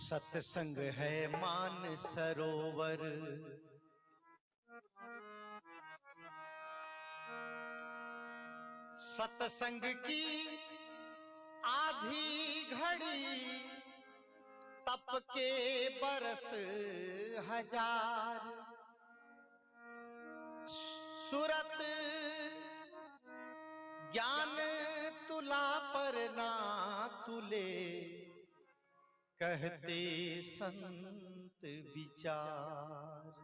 सत्संग है मान सरोवर, सत्संग की आधी घड़ी तप के बरस हजार। सुरत ज्ञान तुला पर ना तुले, कहते संत विचार।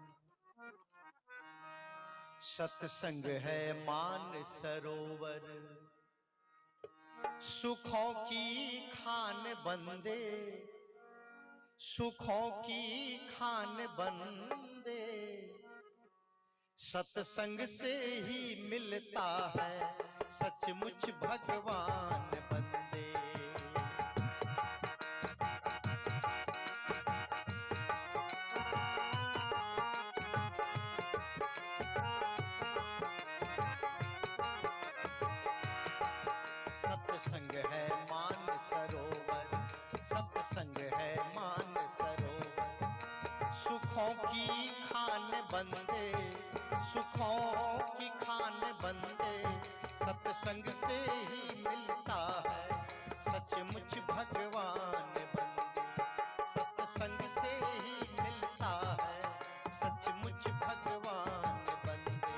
सत्संग है मान सरोवर, सुखों की खान बंदे, सुखों की खान बंदे। सत्संग से ही मिलता है सचमुच भगवान बंदे। सत्संग है मान सरोवर, सत्संग है मान सरोवर। सुखों की खान बंदे, सुखों की खान बंदे। सत्संग से ही मिलता है सचमुच भगवान बंदे। सत्संग से ही मिलता है सचमुच भगवान बंदे।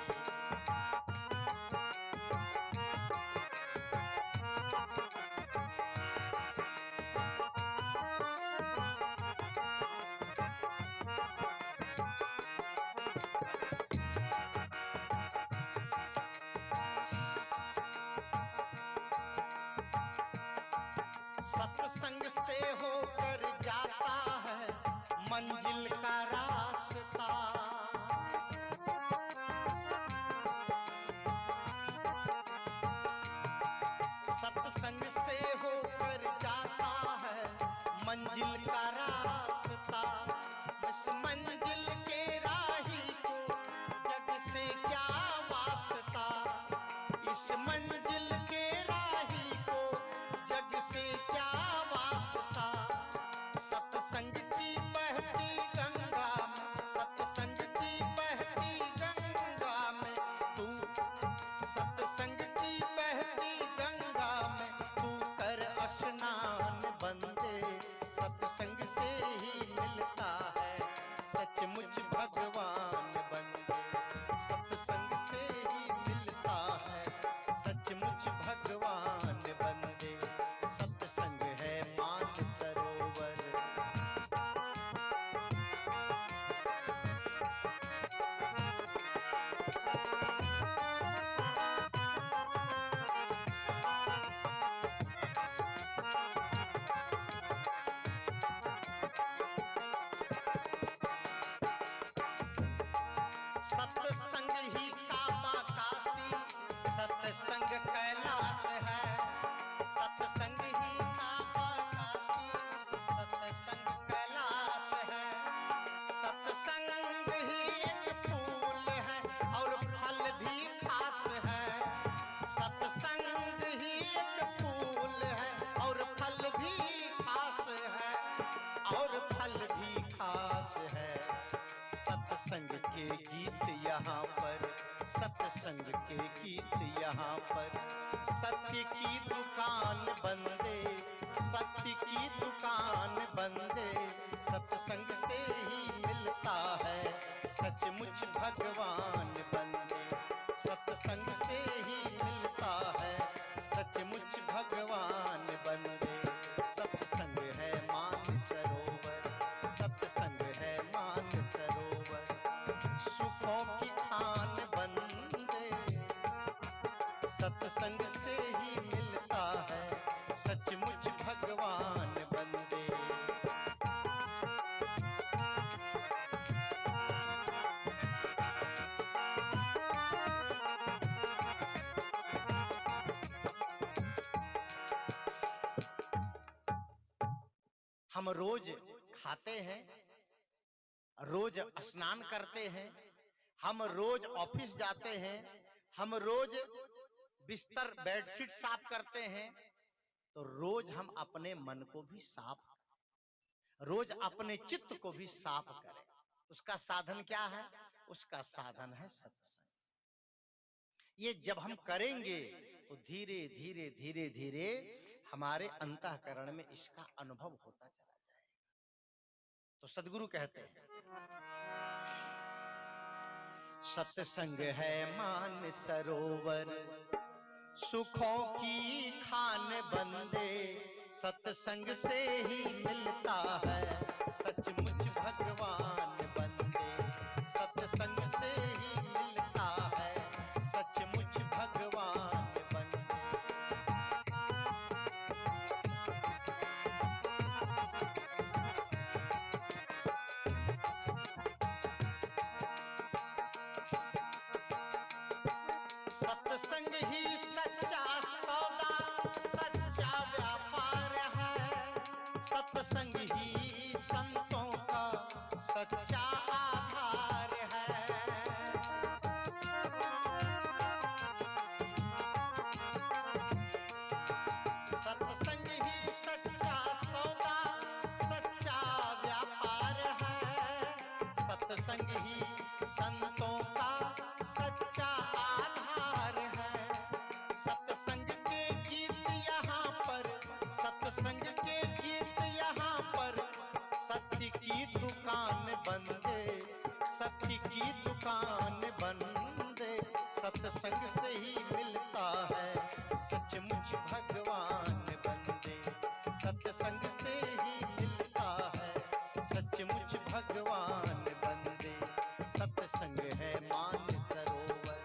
सत्संग से होकर जाता है मंजिल का रास्ता। सत्संग से होकर जाता है मंजिल का रास्ता। इस मंजिल के राही को जग से क्या वास्ता। इस मंजिल के राही को जग से क्या वास्ता। सत्संग की बहती गंगा में, सत्संग की बहती गंगा में तू, सत्संग की बहती गंगा में तू कर स्नान बंदे। सत्संग से ही मिलता है सचमुच भगवान बंदे। सत्संग से ही मिलता है सचमुच भगवान बंदे। सत्संग है मान सरोवर। सत्संग ही काबा काशी, सत्संग कैलाश है। सत्संग ही काबा काशी, सत्संग कैलाश है। सत्संग ही एक फूल है और फल भी खास है। सत्संग ही एक फूल है और फल भी खास है, और फल भी खास है। सत्संग के गीत यहाँ पर, सत्संग के गीत यहाँ पर। सत्य की दुकान बंदे, सत्य की दुकान बंदे। सत्संग से ही मिलता है सचमुच भगवान बंदे। सत्संग से ही मिलता है सचमुच भगवान बंदे। सत्संग है मान सरोवर, सत्संग है मान सरोवर। सुखों की खान बंदे, सत्संग से ही मिलता है सचमुच भगवान बंदे। हम रोज खाते हैं, रोज स्नान करते हैं, हम रोज ऑफिस जाते हैं, हम रोज बिस्तर बेडशीट साफ करते हैं, तो रोज हम अपने मन को भी साफ रोज अपने चित्त को भी साफ करें। उसका साधन क्या है? उसका साधन है सत्संग। ये जब हम करेंगे तो धीरे धीरे धीरे धीरे हमारे अंतःकरण में इसका अनुभव होता चला जाएगा। तो सद्गुरु कहते हैं, सत्संग है मान सरोवर, सुखों की खान बंदे, सत्संग से ही मिलता है सचमुच भगवान बंदे, सत्संग से ही मिलता है सचमुच भगवान बंदे। सत्संग ही सच्चा सौदा, सच्चा व्यापार है, सत्संग ही संतों का सच्चा आधार है। सत्संग ही सच्चा सौदा, सच्चा व्यापार है, सत्संग ही संतों का सच्चा आधार है। सत्संग के गीत यहाँ पर, सत्संग के गीत यहाँ पर, सत्य की दुकान बंदे, सत्य की दुकान बंदे, सत्संग से ही मिलता है सचमुच भगवान बंदे, सत्संग से ही मिलता है सचमुच भगवान बंदे। सत्संग है मान सरोवर,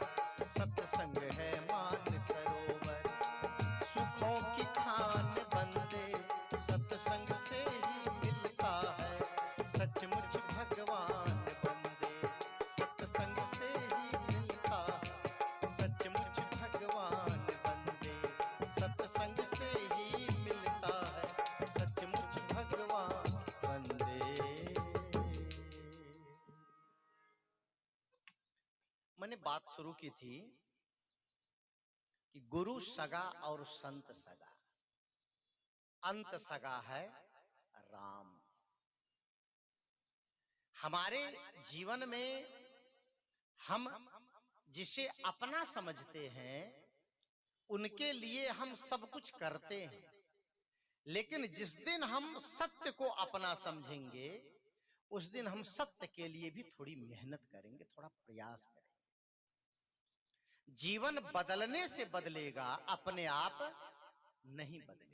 सत्संग है मान सरोवर, सुखों की खान बंदे, सत्संग से ही मिलता है सचमुच भगवान बंदे, सत्संग से ही मिलता है सचमुच भगवान बंदे, सत्संग से ही मिलता है सचमुच भगवान बंदे। मैंने बात शुरू की थी कि गुरु सगा और संत सगा, अंत सगा है राम। हमारे जीवन में हम जिसे अपना समझते हैं उनके लिए हम सब कुछ करते हैं, लेकिन जिस दिन हम सत्य को अपना समझेंगे उस दिन हम सत्य के लिए भी थोड़ी मेहनत करेंगे, थोड़ा प्रयास करेंगे। जीवन बदलने से बदलेगा, अपने आप नहीं बदलेगा।